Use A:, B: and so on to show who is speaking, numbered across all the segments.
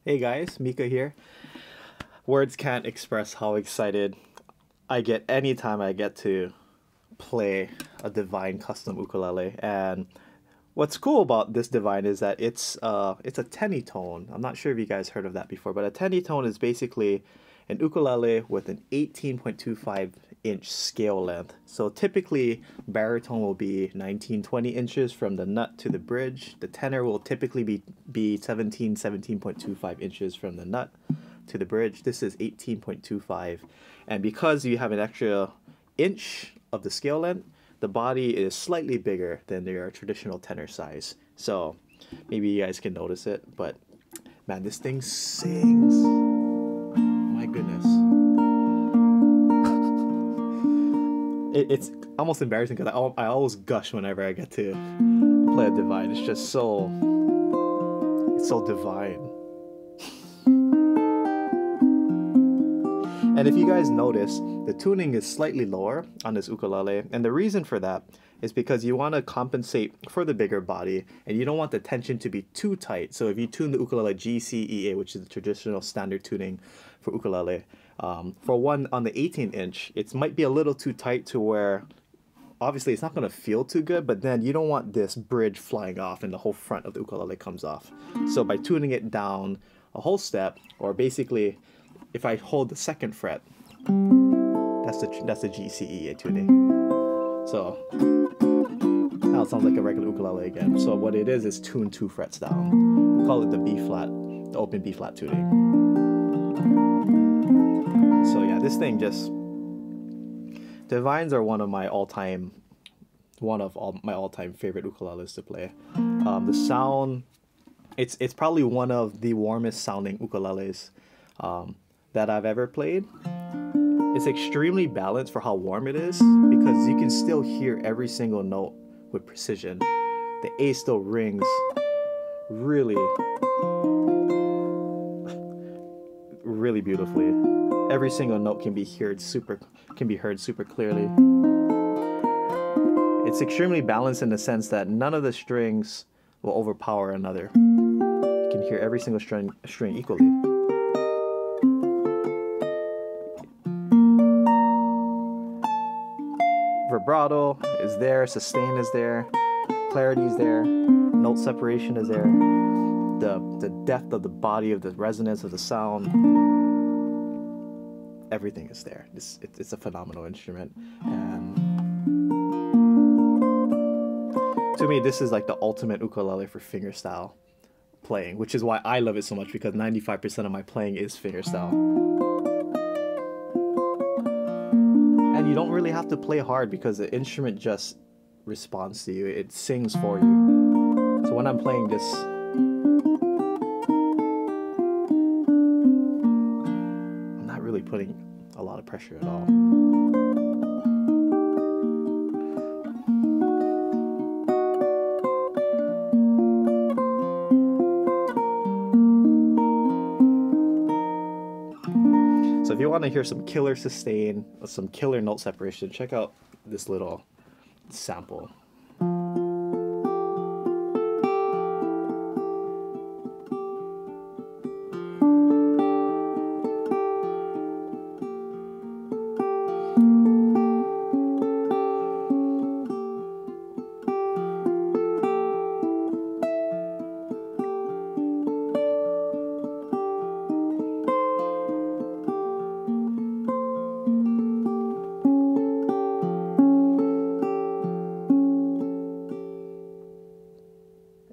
A: Hey guys, Mika here. Words can't express how excited I get anytime I get to play a DeVine custom ukulele. And what's cool about this DeVine is that it's a tenitone. I'm not sure if you guys heard of that before, but a tenitone is basically an ukulele with an 18.25-inch scale length. So typically baritone will be 19-20 inches from the nut to the bridge. The tenor will typically be 17.25 inches from the nut to the bridge. This is 18.25. And because you have an extra inch of the scale length, the body is slightly bigger than your traditional tenor size. So maybe you guys can notice it, but man, this thing sings. My goodness. It's almost embarrassing because I always gush whenever I get to play a DeVine. It's just it's so divine. And if you guys notice, the tuning is slightly lower on this ukulele, and the reason for that is because you want to compensate for the bigger body, and you don't want the tension to be too tight. So if you tune the ukulele G, C, E, A, which is the traditional standard tuning for ukulele, for one on the 18-inch, it might be a little too tight to where obviously it's not going to feel too good, but then you don't want this bridge flying off and the whole front of the ukulele comes off. So by tuning it down a whole step, or basically if I hold the second fret, that's the G, C, E, A tuning. So now it sounds like a regular ukulele again. So what it is tuned 2 frets down. We call it the B flat, the open B flat tuning. So yeah, this thing just, DeVines are one of my all-time favorite ukuleles to play. The sound, it's probably one of the warmest sounding ukuleles that I've ever played. It's extremely balanced for how warm it is because you can still hear every single note with precision. The A still rings really beautifully. Every single note can be heard super clearly. It's extremely balanced in the sense that none of the strings will overpower another. You can hear every single string equally. Vibrato is there, sustain is there, clarity is there, note separation is there, the depth of the body of the resonance of the sound, everything is there. It's a phenomenal instrument, and to me this is like the ultimate ukulele for fingerstyle playing, which is why I love it so much, because 95% of my playing is fingerstyle. And you don't really have to play hard because the instrument just responds to you. It sings for you. So when I'm playing this, I'm not really putting a lot of pressure at all. So if you want to hear some killer sustain, some killer note separation, check out this little sample.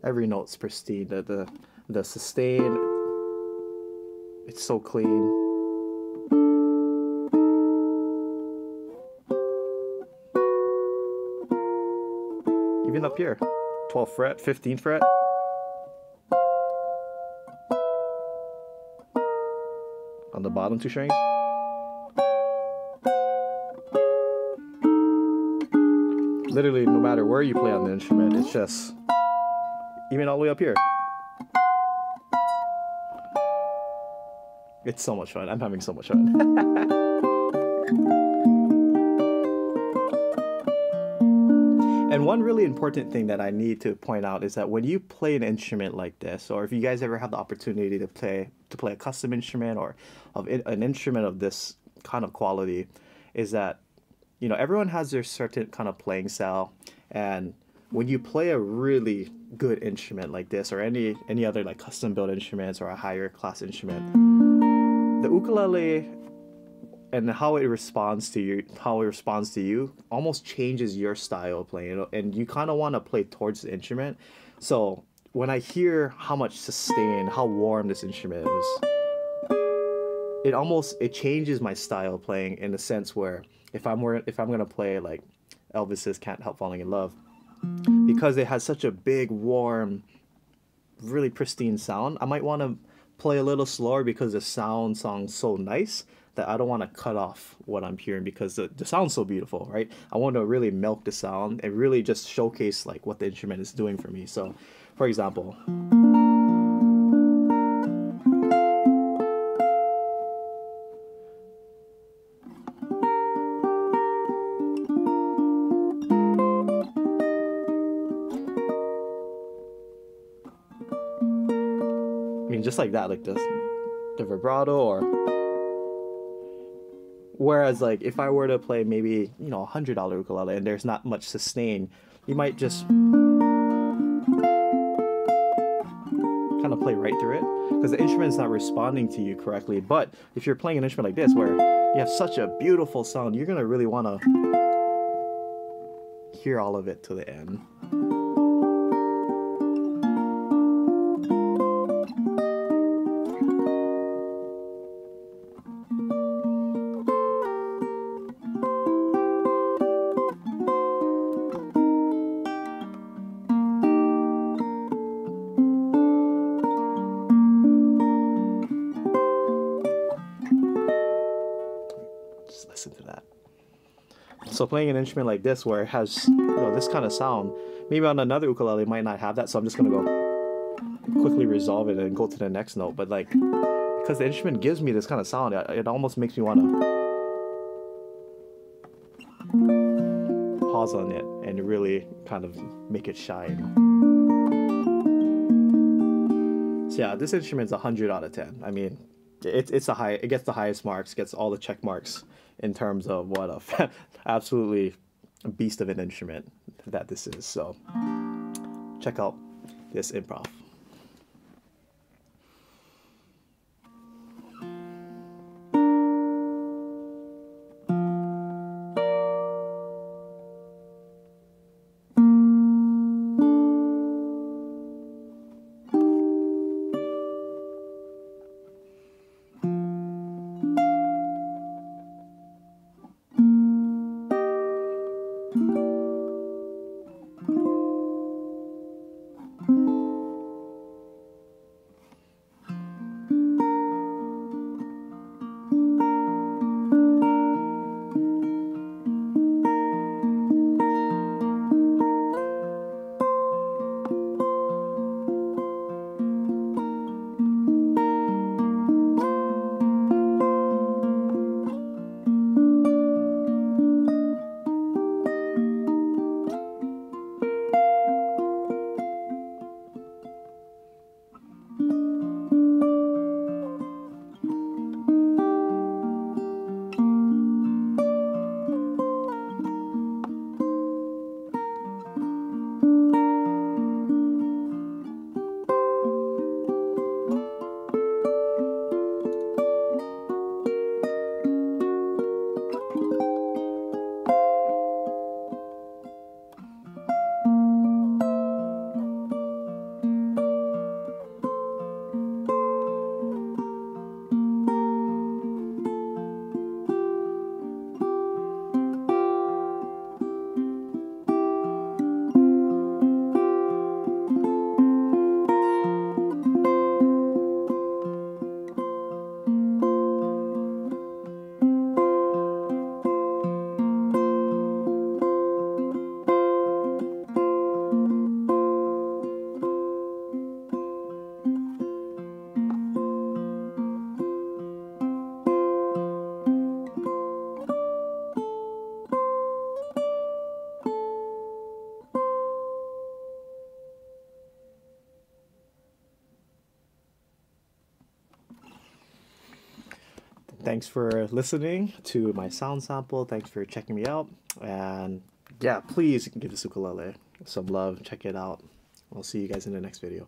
A: Every note's pristine. The sustain, it's so clean. Even up here, 12th fret, 15th fret. On the bottom 2 strings. Literally, no matter where you play on the instrument, it's just, even all the way up here. It's so much fun. I'm having so much fun. And one really important thing that I need to point out is that when you play an instrument like this, or if you guys ever have the opportunity to play a custom instrument or an instrument of this kind of quality, is that everyone has their certain kind of playing style, and when you play a really good instrument like this or any other like custom built instruments or a higher class instrument, the ukulele and how it responds to you almost changes your style of playing, and you kind of want to play towards the instrument. So when I hear how much sustain, how warm this instrument is, it changes my style of playing in the sense where if I'm gonna play like Elvis's Can't Help Falling in Love, because it has such a big, warm, really pristine sound, I might want to play a little slower because the sound sounds so nice that I don't want to cut off what I'm hearing because the sound's so beautiful, right? I want to really milk the sound and really just showcase like what the instrument is doing for me. So, for example, I mean, just like that, like this, the vibrato, or whereas like if I were to play maybe $100 ukulele and there's not much sustain, you might just kind of play right through it because the instrument's not responding to you correctly. But if you're playing an instrument like this where you have such a beautiful sound, you're gonna really want to hear all of it to the end. Listen to that. So playing an instrument like this where it has this kind of sound, maybe on another ukulele it might not have that, so I'm just gonna go quickly resolve it and go to the next note. But like, because the instrument gives me this kind of sound, it almost makes me want to pause on it and really kind of make it shine. So yeah, this instrument's 100 out of 10. I mean, it gets the highest marks, gets all the check marks in terms of what a absolutely beast of an instrument that this is. So check out this improv. thanks for listening to my sound sample. Thanks for checking me out. And yeah, please give this ukulele some love. Check it out. I'll see you guys in the next video.